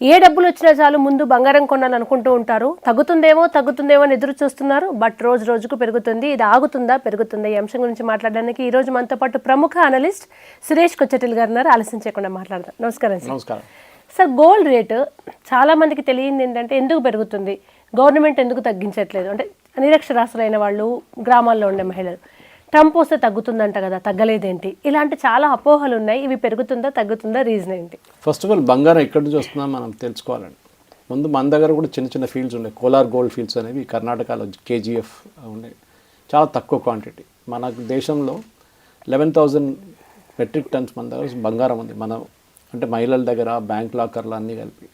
ఏ డబ్బులు వచ్చినా చాలు ముందు బంగారం కొనాలనుకుంటూ ఉంటారు. తగ్గుతుందేమో అని ఎదురు చూస్తున్నారు. బట్ రోజు రోజుకు పెరుగుతుంది. ఇది ఆగుతుందా పెరుగుతుందా? ఈ అంశం గురించి మాట్లాడడానికి ఈ రోజు మనతో పాటు ప్రముఖ అనలిస్ట్ సురేష్ కొచ్చటిల్ గారు ఉన్నారు. ఆలస్యం చేయకుండా మాట్లాడదాం. నమస్కారం సార్. నమస్కారం సార్, గోల్డ్ రేటు చాలా మందికి తెలియంది ఏంటంటే ఎందుకు పెరుగుతుంది, గవర్నమెంట్ ఎందుకు తగ్గించట్లేదు అంటే నిరక్షరాస్యులైన వాళ్ళు, గ్రామాల్లో ఉండే మహిళలు ట్రంప్ వస్తే తగ్గుతుందంట కదా, తగ్గలేదేంటి, ఇలాంటి చాలా అపోహలు ఉన్నాయి. ఇవి పెరుగుతుందా తగ్గుతుందా, రీజన్ ఏంటి? ఫస్ట్ ఆఫ్ ఆల్ బంగారం ఎక్కడి నుంచి వస్తుందో మనం తెలుసుకోవాలండి. ముందు మన దగ్గర కూడా చిన్న చిన్న ఫీల్డ్స్ ఉన్నాయి. కోలార్ గోల్డ్ ఫీల్డ్స్ అనేవి కర్ణాటకలో KGF ఉన్నాయి. చాలా తక్కువ క్వాంటిటీ. మన దేశంలో 11,000 మెట్రిక్ టన్స్ మన దగ్గర బంగారం ఉంది. మనం అంటే మహిళల దగ్గర బ్యాంక్ లాకర్లు అన్నీ కలిపి.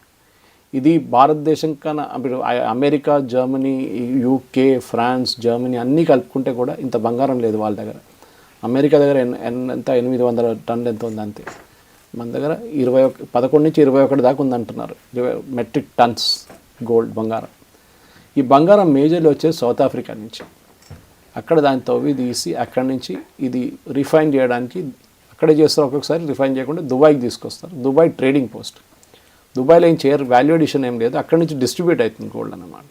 ఇది భారతదేశం కన్నా America, Germany, UK, France, Germany అన్నీ కలుపుకుంటే కూడా ఇంత బంగారం లేదు వాళ్ళ దగ్గర. అమెరికా దగ్గర ఎంత 800 టన్నులు ఎంత ఉంది అంతే. మన దగ్గర 11 నుంచి 21 దాకా ఉందంటున్నారు మెట్రిక్ టన్స్ గోల్డ్ బంగారం. ఈ బంగారం మేజర్లు వచ్చేది సౌత్ ఆఫ్రికా నుంచి. అక్కడ దాన్ని తవ్వి తీసి అక్కడి నుంచి ఇది రిఫైన్ చేయడానికి అక్కడే చేస్తారు. ఒక్కొక్కసారి రిఫైన్ చేయకుండా దుబాయ్కి తీసుకొస్తారు. Dubai trading post. దుబాయ్లో ఏం చేయరు, వాల్యూ అడిషన్ ఏం లేదు. అక్కడి నుంచి డిస్ట్రిబ్యూట్ అవుతుంది గోల్డ్ అన్నమాట.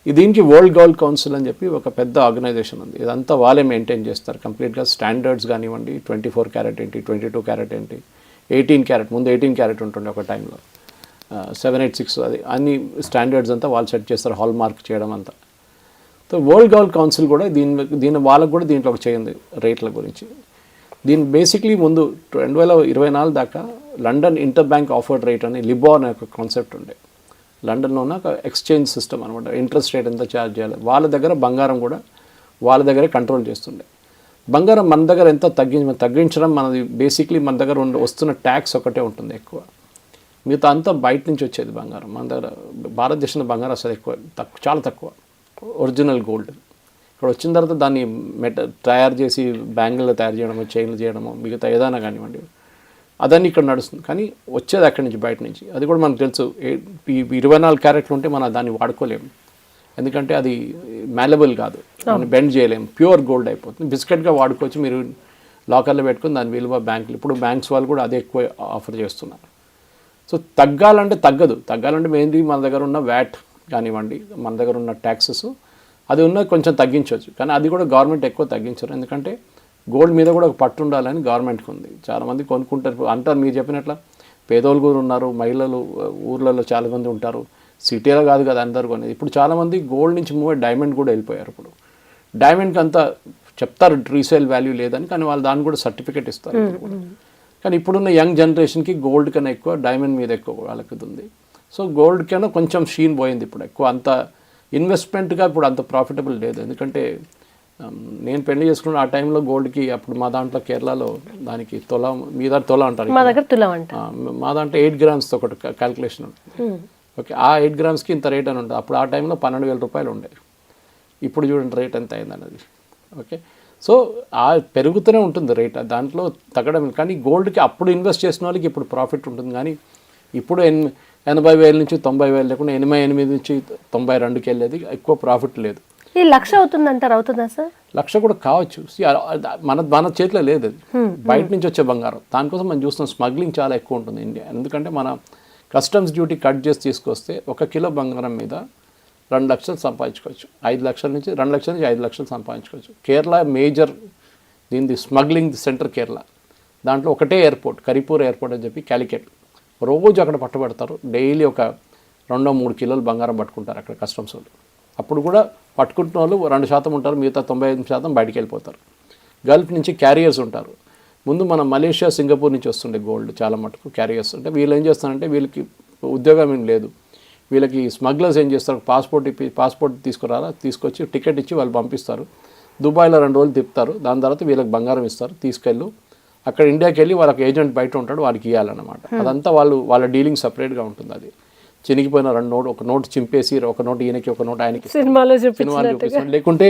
దీనికి వరల్డ్ గోల్డ్ కౌన్సిల్ అని చెప్పి ఒక పెద్ద ఆర్గనైజేషన్ ఉంది. ఇదంతా వాళ్ళే మెయింటైన్ చేస్తారు కంప్లీట్గా. స్టాండర్డ్స్ కానివ్వండి, 24 క్యారెట్ ఏంటి, 22 క్యారెట్ ఏంటి, 18 క్యారెట్, ముందు 18 క్యారెట్ ఉంటుండే ఒక టైంలో, 786 అది అన్ని స్టాండర్డ్స్ అంతా వాళ్ళు సెట్ చేస్తారు, హాల్ మార్క్ చేయడం అంతా. సో వరల్డ్ గోల్డ్ కౌన్సిల్ కూడా దీని వాళ్ళకు కూడా దీంట్లో ఒక చేయండి రేట్ల గురించి. దీని బేసిక్లీ ముందు 2024 దాకా London inter bank offered rate అని లిబో అనే ఒక కాన్సెప్ట్ ఉండే. లండన్లో ఉన్న ఒక ఎక్స్చేంజ్ సిస్టమ్ అనమాట. ఇంట్రెస్ట్ రేట్ ఎంత ఛార్జ్ చేయాలి, వాళ్ళ దగ్గర బంగారం కూడా వాళ్ళ దగ్గరే కంట్రోల్ చేస్తుండే. బంగారం మన దగ్గర ఎంత తగ్గించడం మనది బేసిక్లీ మన దగ్గర వస్తున్న ట్యాక్స్ ఒకటే ఉంటుంది ఎక్కువ. మిగతా అంతా బయట నుంచి వచ్చేది బంగారం. మన దగ్గర భారతదేశంలో బంగారం అసలు చాలా తక్కువ ఒరిజినల్ గోల్డ్. ఇక్కడ వచ్చిన తర్వాత దాన్ని తయారు చేసి బ్యాంగిల్లో తయారు చేయడము, చైన్లు చేయడము, మిగతా ఏదైనా కానివ్వండి, అదన్నీ ఇక్కడ నడుస్తుంది. కానీ వచ్చేది అక్కడి నుంచి, బయట నుంచి. అది కూడా మనకు తెలుసు. 24 క్యారెట్లు ఉంటే మనం దాన్ని వాడుకోలేము, ఎందుకంటే అది మ్యాలబుల్ కాదు, మనం బెండ్ చేయలేము, ప్యూర్ గోల్డ్ అయిపోతుంది. బిస్కెట్గా వాడుకోవచ్చు, మీరు లాకర్లో పెట్టుకుని దాని విలువ బ్యాంకులు. ఇప్పుడు బ్యాంక్స్ వాళ్ళు కూడా అదే ఎక్కువ ఆఫర్ చేస్తున్నారు. సో తగ్గాలంటే మెయిన్లీ మన దగ్గర ఉన్న వ్యాట్ కానివ్వండి, మన దగ్గర ఉన్న ట్యాక్సెస్ అది ఉన్నది కొంచెం తగ్గించవచ్చు. కానీ అది కూడా గవర్నమెంట్ ఎక్కువ తగ్గించరు, ఎందుకంటే గోల్డ్ మీద కూడా ఒక పట్టు ఉండాలని గవర్నమెంట్కి ఉంది. చాలామంది కొనుక్కుంటారు అంటారు. మీరు చెప్పినట్ల పేదోళ్ళు కూడా ఉన్నారు, మహిళలు ఊర్లలో చాలామంది ఉంటారు. సిటీలో కాదు కదా అందరు కొనేది. ఇప్పుడు చాలామంది గోల్డ్ నుంచి మూవ్ డైమండ్ కూడా వెళ్ళిపోయారు. ఇప్పుడు డైమండ్కి అంతా చెప్తారు రీసేల్ వాల్యూ లేదని, కానీ వాళ్ళు దాన్ని కూడా సర్టిఫికేట్ ఇస్తారు. కానీ ఇప్పుడున్న యంగ్ జనరేషన్కి గోల్డ్ కన్నా ఎక్కువ డైమండ్ మీద ఎక్కువ వాళ్ళకి ఉంది. సో గోల్డ్ కన్నా కొంచెం షీన్ పోయింది. ఇప్పుడు ఎక్కువ అంత ఇన్వెస్ట్మెంట్గా ఇప్పుడు అంత ప్రాఫిటబుల్ లేదు. ఎందుకంటే నేను పెళ్లి చేసుకున్న ఆ టైంలో గోల్డ్కి అప్పుడు మా దాంట్లో కేరళలో దానికి మీ దాంట్లో తొల అంటారు, మా దాంట్లో 8 గ్రామ్స్ ఒకటి క్యాల్కులేషన్ ఉంటుంది. ఓకే, ఆ 8 గ్రామ్స్కి ఇంత రేట్ అని ఉంటుంది. అప్పుడు ఆ టైంలో 12,000 రూపాయలు ఉండే. ఇప్పుడు చూడండి రేట్ ఎంత అయిందన్నది. ఓకే, సో పెరుగుతూనే ఉంటుంది రేట్, దాంట్లో తగ్గడం. కానీ గోల్డ్కి అప్పుడు ఇన్వెస్ట్ చేసిన వాళ్ళకి ఇప్పుడు ప్రాఫిట్ ఉంటుంది. కానీ ఇప్పుడు 80,000 నుంచి 90,000 లేకుండా 88 నుంచి 92కి వెళ్ళేది, ఎక్కువ ప్రాఫిట్ లేదు. ఈ 1,00,000 అవుతుందంటారు, అవుతుందా సార్? 1,00,000 కూడా కావచ్చు. మన చేతిలో లేదు అది, బయట నుంచి వచ్చే బంగారం. దానికోసం మనం చూస్తున్నాం స్మగ్లింగ్ చాలా ఎక్కువ ఉంటుంది ఇండియా. ఎందుకంటే మన కస్టమ్స్ డ్యూటీ కట్ చేసి తీసుకొస్తే 1 కిలో బంగారం మీద 2 లక్షలు సంపాదించుకోవచ్చు. 5 లక్షల నుంచి 2 లక్షల నుంచి 5 లక్షలు సంపాదించుకోవచ్చు. కేరళ మేజర్ దీనిది స్మగ్లింగ్ సెంటర్ కేరళ. దాంట్లో ఒకటే ఎయిర్పోర్ట్, కరిపూర్ ఎయిర్పోర్ట్ అని చెప్పి క్యాలికెట్. రోజు అక్కడ పట్టుబడతారు. డైలీ ఒక 2-3 కిలోలు బంగారం పట్టుకుంటారు అక్కడ కస్టమ్స్ వాళ్ళు. అప్పుడు కూడా పట్టుకుంటున్న వాళ్ళు 2% ఉంటారు, మిగతా 95% బయటికి వెళ్ళిపోతారు. గల్ఫ్ నుంచి క్యారియర్స్ ఉంటారు. ముందు మన మలేషియా, సింగపూర్ నుంచి వస్తుండే గోల్డ్ చాలా మటుకు క్యారియర్స్. అంటే వీళ్ళు ఏం చేస్తారంటే వీళ్ళకి ఉద్యోగం ఏం లేదు, వీళ్ళకి స్మగ్లర్స్ ఏం చేస్తారు, పాస్పోర్ట్ తీసుకొచ్చి టికెట్ ఇచ్చి వాళ్ళు పంపిస్తారు. దుబాయ్లో 2 రోజులు తిప్పుతారు. దాని తర్వాత వీళ్ళకి బంగారం ఇస్తారు, తీసుకెళ్ళు అక్కడ ఇండియాకి వెళ్ళి వాళ్ళకి ఏజెంట్ బయట ఉంటాడు, వాడికి ఇవ్వాలన్నమాట. అదంతా వాళ్ళ డీలింగ్ సపరేట్గా ఉంటుంది. అది చినిగిపోయిన 2 నోట్, ఒక నోట్ చింపేసి ఒక నోట్ ఈయనకి, ఒక నోట్ ఆయనకి, సినిమాలో చూపిస్తారు. లేకుంటే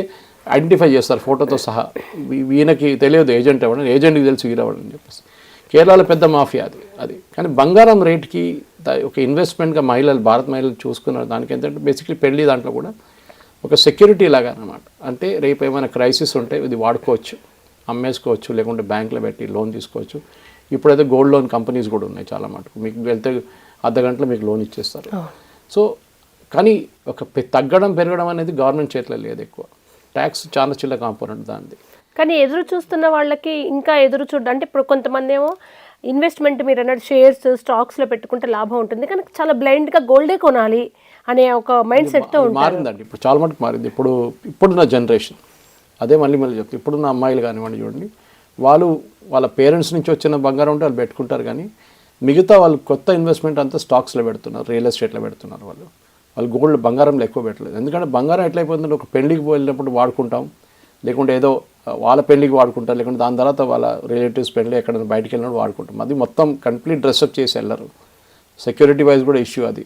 ఐడెంటిఫై చేస్తారు ఫోటోతో సహా. ఈయనకి తెలియదు ఏజెంట్ ఎవడని, ఏజెంట్కి తెలుసు వీరవడని చెప్పేసి. కేరళలో పెద్ద మాఫియా అది. కానీ బంగారం రేట్కి ఒక ఇన్వెస్ట్మెంట్గా భారత మహిళలు చూసుకున్నారు. దానికి ఏంటంటే బేసిక్లీ పెళ్లి దాంట్లో కూడా ఒక సెక్యూరిటీ లాగా అనమాట. అంటే రేపు ఏమైనా క్రైసిస్ ఉంటే ఇది వాడుకోవచ్చు, అమ్మేసుకోవచ్చు, లేకుంటే బ్యాంకులో పెట్టి లోన్ తీసుకోవచ్చు. ఇప్పుడైతే గోల్డ్ లోన్ కంపెనీస్ కూడా ఉన్నాయి చాలా మటుకు. మీకు వెళ్తే అర్ధగంటలో మీకు లోన్ ఇచ్చేస్తారు. సో కానీ ఒక తగ్గడం పెరగడం అనేది గవర్నమెంట్ చేతిలో లేదు. ఎక్కువ ట్యాక్స్ చాలా చిన్న కాంపోనెంట్ దానిది. కానీ ఎదురు చూస్తున్న వాళ్ళకి ఇంకా ఎదురు చూడ అంటే ఇప్పుడు కొంతమంది ఏమో ఇన్వెస్ట్మెంట్ మీరు అన్నట్టు షేర్స్ స్టాక్స్లో పెట్టుకుంటే లాభం ఉంటుంది, కానీ చాలా బ్లైండ్గా గోల్డే కొనాలి అనే ఒక మైండ్ సెట్తో ఉంటారు. మారిందండి ఇప్పుడు, చాలా మటుకు మారింది. ఇప్పుడున్న జనరేషన్ అదే మళ్ళీ చెప్తాను. ఇప్పుడున్న అమ్మాయిలు కానివ్వండి చూడండి, వాళ్ళ పేరెంట్స్ నుంచి వచ్చిన బంగారం ఉంటే వాళ్ళు పెట్టుకుంటారు, కానీ మిగతా వాళ్ళు కొత్త ఇన్వెస్ట్మెంట్ అంతా స్టాక్స్లో పెడుతున్నారు, రియల్ ఎస్టేట్లో పెడుతున్నారు. వాళ్ళు గోల్డ్ బంగారంలో ఎక్కువ పెట్టలేదు. ఎందుకంటే బంగారం ఎట్లయిపోతుందంటే ఒక పెళ్లికి వెళ్ళినప్పుడు వాడుకుంటాం, లేకుంటే ఏదో వాళ్ళ పెళ్లికి వాడుకుంటారు, లేకుంటే దాని తర్వాత వాళ్ళ రిలేటివ్స్ పెళ్ళి ఎక్కడైనా బయటికి వెళ్ళినప్పుడు వాడుకుంటాం. అది మొత్తం కంప్లీట్ డ్రెస్అప్ చేసి వెళ్ళరు. సెక్యూరిటీ వైజ్ కూడా ఇష్యూ అది.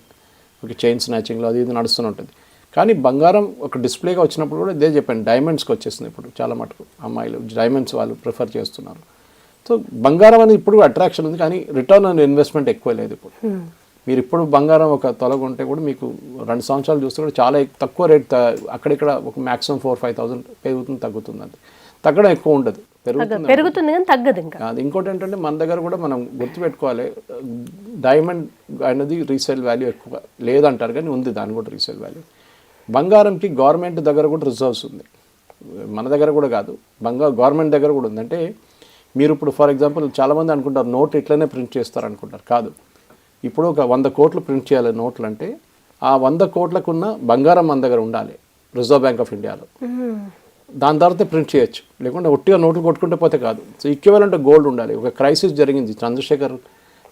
ఒక చైన్ స్నాచింగ్లో అది ఇది నడుస్తూనే ఉంటుంది. కానీ బంగారం ఒక డిస్ప్లేగా వచ్చినప్పుడు కూడా ఇదే చెప్పాను, డైమండ్స్కి వచ్చేస్తుంది ఇప్పుడు చాలా మటుకు అమ్మాయిలు డైమండ్స్ వాళ్ళు ప్రిఫర్ చేస్తున్నారు. సో బంగారం అనేది ఇప్పుడు అట్రాక్షన్ ఉంది, కానీ రిటర్న్ ఆన్ ఇన్వెస్ట్మెంట్ ఎక్కువ లేదు ఇప్పుడు. మీరు ఇప్పుడు బంగారం ఒక తొలగుంటే కూడా మీకు 2 సంవత్సరాలు చూస్తే కూడా చాలా తక్కువ రేట్, అక్కడిక్కడ ఒక మ్యాక్సిమం 4-5,000 పెరుగుతుంది, తగ్గుతుంది. అది తగ్గడం ఎక్కువ ఉండదు, పెరుగుతుంది కానీ తగ్గదు. ఇంకా అది ఇంకోటి ఏంటంటే మన దగ్గర కూడా మనం గుర్తుపెట్టుకోవాలి, డైమండ్ అనేది రీసేల్ వాల్యూ ఎక్కువ లేదంటారు, కానీ ఉంది దాని కూడా రీసేల్ వాల్యూ. బంగారంకి గవర్నమెంట్ దగ్గర కూడా రిజర్వ్స్ ఉంది, మన దగ్గర కూడా కాదు, గవర్నమెంట్ దగ్గర కూడా ఉంది. అంటే మీరు ఇప్పుడు ఫర్ ఎగ్జాంపుల్ చాలామంది అనుకుంటారు నోట్ ఇట్లనే ప్రింట్ చేస్తారు అనుకుంటారు, కాదు. ఇప్పుడు ఒక 100 కోట్లు ప్రింట్ చేయాలి నోట్లు అంటే ఆ 100 కోట్లకున్న బంగారం మన దగ్గర ఉండాలి రిజర్వ్ బ్యాంక్ ఆఫ్ ఇండియాలో, దాని తర్వాత ప్రింట్ చేయొచ్చు, లేకుంటే ఒట్టిగా నోట్లు కొట్టుకుంటే పోతే కాదు. సో ఈక్వలెంట్ గోల్డ్ ఉండాలి. ఒక క్రైసిస్ జరిగింది, చంద్రశేఖర్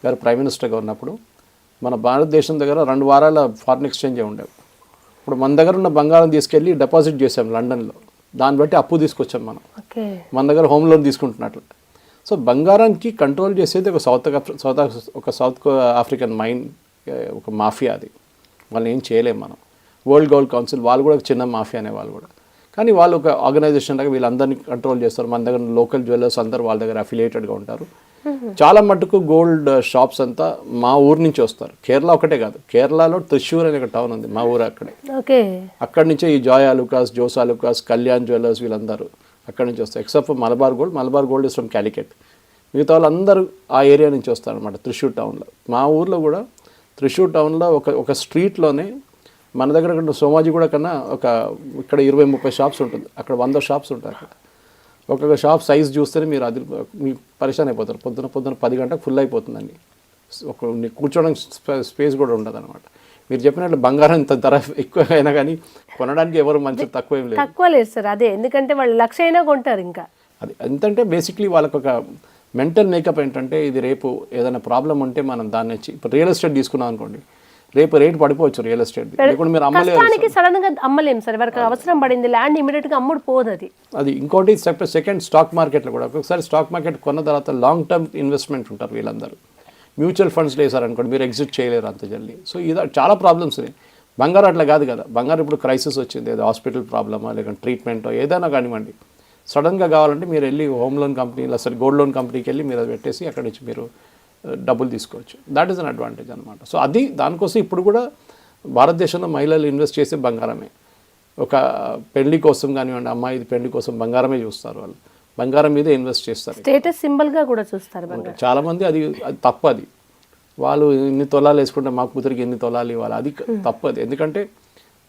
గారు ప్రైమ్ మినిస్టర్గా ఉన్నప్పుడు మన భారతదేశం దగ్గర 2 వారాల ఫారిన్ ఎక్స్చేంజ్ ఉండేవి. ఇప్పుడు మన దగ్గర ఉన్న బంగారం తీసుకెళ్ళి డిపాజిట్ చేసాం లండన్లో, దాన్ని బట్టి అప్పు తీసుకొచ్చాం మనం, మన దగ్గర హోమ్ లోన్ తీసుకుంటున్నట్లు. సో బంగారానికి కంట్రోల్ చేసేది ఒక సౌత్ ఆఫ్రికన్ మైన్, ఒక మాఫియా. అది వాళ్ళని ఏం చేయలేము మనం. వరల్డ్ గోల్డ్ కౌన్సిల్ వాళ్ళు కూడా ఒక చిన్న మాఫియా అనే వాళ్ళు కూడా, కానీ వాళ్ళు ఒక ఆర్గనైజేషన్ లాగా వీళ్ళందరినీ కంట్రోల్ చేస్తారు. మన దగ్గర లోకల్ జ్యువెలర్స్ అందరూ వాళ్ళ దగ్గర అఫిలియేటెడ్గా ఉంటారు. చాలా మటుకు గోల్డ్ షాప్స్ అంతా మా ఊరు నుంచి వస్తారు. కేరళ ఒకటే కాదు, కేరళలో త్రిశూర్ అనే ఒక టౌన్ ఉంది, మా ఊరు అక్కడే. అక్కడి నుంచే ఈ Joy Alukkas, Jose Alukkas, Kalyan jewellers వీళ్ళందరూ అక్కడి నుంచి వస్తారు. Except for Malabar gold is from Calicut. మిగతా వాళ్ళందరూ ఆ ఏరియా నుంచి వస్తారనమాట, త్రిశూర్ టౌన్లో. మా ఊర్లో కూడా త్రిశూర్ టౌన్లో ఒక స్ట్రీట్లోనే మన దగ్గర సోమాజీ కూడా కన్నా ఇక్కడ 20-30 షాప్స్ ఉంటుంది, అక్కడ 100 షాప్స్ ఉంటాయి. అక్కడ ఒక్కొక్క షాప్ సైజ్ చూస్తేనే మీరు అది మీకు పరిశాన్ అయిపోతారు. పొద్దున 10 గంటలకు ఫుల్ అయిపోతుందండి. కూర్చోడానికి స్పేస్ కూడా ఉండదు అనమాట. మీరు చెప్పినట్లు బంగారం ఇంత ధర ఎక్కువ అయినా కానీ కొనడానికి ఎవరు మంచి తక్కువ లేదు సార్. అదే ఎందుకంటే వాళ్ళు 1,00,000 అయినా కొంటారు. ఇంకా అది ఎంతంటే బేసిక్లీ వాళ్ళకు ఒక మెంటల్ మేకప్ ఏంటంటే ఇది రేపు ఏదైనా ప్రాబ్లం ఉంటే మనం దాన్ని ఇప్పుడు రియల్ ఎస్టేట్ తీసుకున్నాం అనుకోండి, రేపు రేట్ పడిపోవచ్చు రియల్ ఎస్టేట్, లేకుంటే మీరు అమ్మలేరు. సడన్ గా అమ్మలేము సార్, ఎవరికి అవసరం పడింది ల్యాండ్ ఇమీడియట్ గా అమ్ముడు పోదు. అది ఇంకోటి సెకండ్ స్టాక్ మార్కెట్లో కూడా ఒక్కొక్కసారి స్టాక్ మార్కెట్ కొన్న తర్వాత లాంగ్ టర్మ్ ఇన్వెస్ట్మెంట్ ఉంటారు వీళ్ళందరూ. మ్యూచువల్ ఫండ్స్లో వేసారనుకోండి, మీరు ఎగ్జిట్ చేయలేరు అంత జల్దీ. సో ఇది చాలా ప్రాబ్లమ్స్ ఉన్నాయి. బంగారం అట్లా కాదు కదా, బంగారం ఇప్పుడు క్రైసిస్ వచ్చింది, ఏదో హాస్పిటల్ ప్రాబ్లమా లేకుంటే ట్రీట్మెంటో ఏదైనా కానివ్వండి, సడన్గా కావాలంటే మీరు వెళ్ళి హోమ్ లోన్ కంపెనీ అసలు గోల్డ్ లోన్ కంపెనీకి వెళ్ళి మీరు అది పెట్టేసి అక్కడి నుంచి మీరు డబ్బులు తీసుకోవచ్చు. దాట్ ఈస్ అన్ అడ్వాంటేజ్ అనమాట. సో అది దానికోసం ఇప్పుడు కూడా భారతదేశంలో మహిళలు ఇన్వెస్ట్ చేసే బంగారమే. ఒక పెళ్లి కోసం కానివ్వండి, అమ్మాయి పెళ్లి కోసం బంగారమే చూస్తారు, వాళ్ళు బంగారం మీద ఇన్వెస్ట్ చేస్తారు, స్టేటస్ సింబల్గా కూడా చూస్తారు. చాలామంది అది తప్పది. వాళ్ళు ఇన్ని తొలాలు వేసుకుంటే మా కూతురికి ఎన్ని తొలాలు ఇవ్వాలి, అది తప్పది. ఎందుకంటే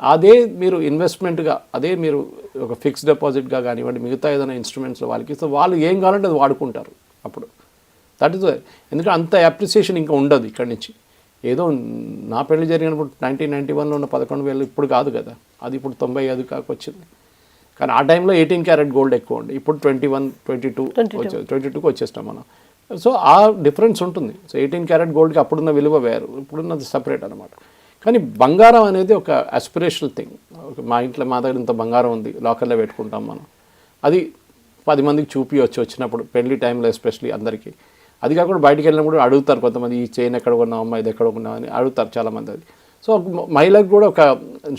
అదే మీరు ఇన్వెస్ట్మెంట్గా, అదే మీరు ఒక ఫిక్స్డ్ డిపాజిట్గా కానివ్వండి, మిగతా ఏదైనా ఇన్స్ట్రుమెంట్స్లో వాళ్ళకి ఇస్తే వాళ్ళు ఏం కావాలంటే అది వాడుకుంటారు అప్పుడు. దట్ ఈస్ ఎందుకంటే అంత అప్రిసియేషన్ ఇంకా ఉండదు ఇక్కడి నుంచి. ఏదో నా పెళ్లి జరిగినప్పుడు 1991లో ఉన్న 11,000 ఇప్పుడు కాదు కదా, అది ఇప్పుడు 95 కాకొచ్చింది. కానీ ఆ టైంలో 18 క్యారెట్ గోల్డ్ ఎక్కువ ఉండే, ఇప్పుడు 21, 22కి వచ్చేస్తాం మనం. సో ఆ డిఫరెన్స్ ఉంటుంది. సో 18 క్యారెట్ గోల్డ్కి అప్పుడున్న విలువ వేరు, ఇప్పుడున్నది సపరేట్ అనమాట. కానీ బంగారం అనేది ఒక అస్పిరేషనల్ థింగ్. మా దగ్గర ఇంత బంగారం ఉంది, లాకర్లో పెట్టుకుంటాం మనం, అది 10 మందికి చూపించవచ్చు వచ్చినప్పుడు పెళ్లి టైంలో ఎస్పెషలీ అందరికీ. అది కాకుండా బయటికి వెళ్ళినప్పుడు అడుగుతారు కొంతమంది, ఈ చైన్ ఎక్కడ కొన్నావు అమ్మా, ఇది ఎక్కడ కొన్నావు అని అడుగుతారు చాలామంది. అది సో మహిళలకు కూడా ఒక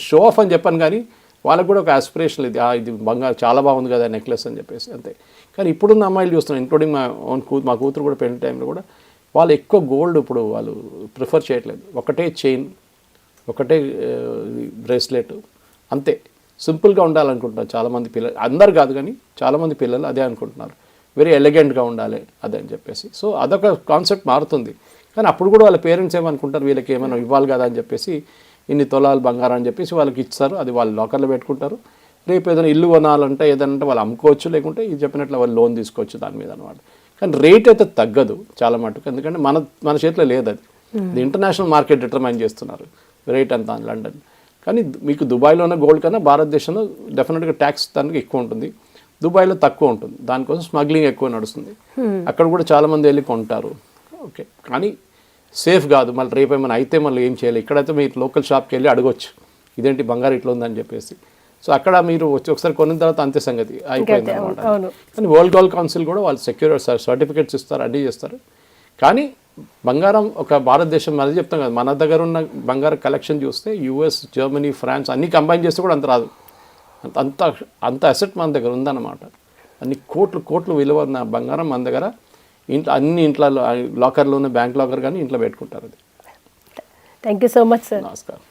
షో ఆఫ్ అని చెప్పాను, కానీ వాళ్ళకు కూడా ఒక ఆస్పిరేషన్, ఇది బంగారం చాలా బాగుంది కదా నెక్లెస్ అని చెప్పేసి అంతే. కానీ ఇప్పుడున్న అమ్మాయిలు చూస్తున్నాం, ఇంక్లూడింగ్ మా కూతురు కూడా పెళ్లి టైంలో కూడా వాళ్ళు ఎక్కువ గోల్డ్ ఇప్పుడు వాళ్ళు ప్రిఫర్ చేయట్లేదు. ఒకటే చైన్, ఒకటే బ్రేస్లెట్, అంతే సింపుల్గా ఉండాలనుకుంటున్నారు చాలామంది పిల్లలు. అందరు కాదు కానీ చాలామంది పిల్లలు అదే అనుకుంటున్నారు, వెరీ ఎలిగెంట్గా ఉండాలి అదే అని చెప్పేసి. సో అదొక కాన్సెప్ట్ మారుతుంది. కానీ అప్పుడు కూడా వాళ్ళ పేరెంట్స్ ఏమనుకుంటారు, వీళ్ళకి ఏమైనా ఇవ్వాలి కదా అని చెప్పేసి ఇన్ని తొలాలు బంగారం అని చెప్పేసి వాళ్ళకి ఇస్తారు, అది వాళ్ళు లాకర్లో పెట్టుకుంటారు. రేపు ఏదైనా ఇల్లు కొనాలంటే ఏదంటే వాళ్ళు అమ్ముకోవచ్చు, లేకుంటే ఇది చెప్పినట్లు వాళ్ళు లోన్ తీసుకోవచ్చు దాని మీద అనమాట. కానీ రేట్ అయితే తగ్గదు చాలా మటుకు, ఎందుకంటే మన చేతిలో లేదు అది. ఇది ఇంటర్నేషనల్ మార్కెట్ డిటర్మైన్ చేస్తున్నారు రేట్ అంతా లండన్. కానీ మీకు దుబాయ్లోనే గోల్డ్ కన్నా భారతదేశంలో డెఫినెట్గా ట్యాక్స్ దానికి ఎక్కువ ఉంటుంది, దుబాయ్లో తక్కువ ఉంటుంది. దానికోసం స్మగ్లింగ్ ఎక్కువ నడుస్తుంది. అక్కడ కూడా చాలామంది వెళ్ళి కొంటారు. ఓకే, కానీ సేఫ్ కాదు. మళ్ళీ రేపు ఏమైనా అయితే మళ్ళీ ఏం చేయాలి. ఇక్కడైతే మీరు లోకల్ షాప్కి వెళ్ళి అడగొచ్చు, ఇదేంటి బంగారు ఇట్లా ఉందని చెప్పేసి. సో అక్కడ మీరు ఒకసారి కొన్న తర్వాత అంతే సంగతి అయిపోయింది అనమాట. కానీ వరల్డ్ గోల్డ్ కౌన్సిల్ కూడా వాళ్ళు సెక్యూర్ సర్టిఫికేట్స్ ఇస్తారు, అన్నీ చేస్తారు. కానీ బంగారం ఒక భారతదేశం అది చెప్తాం కదా, మన దగ్గర ఉన్న బంగారం కలెక్షన్ చూస్తే యూఎస్, జర్మనీ, ఫ్రాన్స్ అన్నీ కంబైన్ చేస్తే కూడా అంత రాదు. అంత అసెట్ మన దగ్గర ఉందన్నమాట. అన్ని కోట్లు విలువ ఉన్న బంగారం మన దగ్గర ఇంట్లో అన్ని ఇంట్లో లాకర్లోనే, బ్యాంక్ లాకర్ కానీ ఇంట్లో పెట్టుకుంటారు. అది thank you so much sir. నమస్కారం.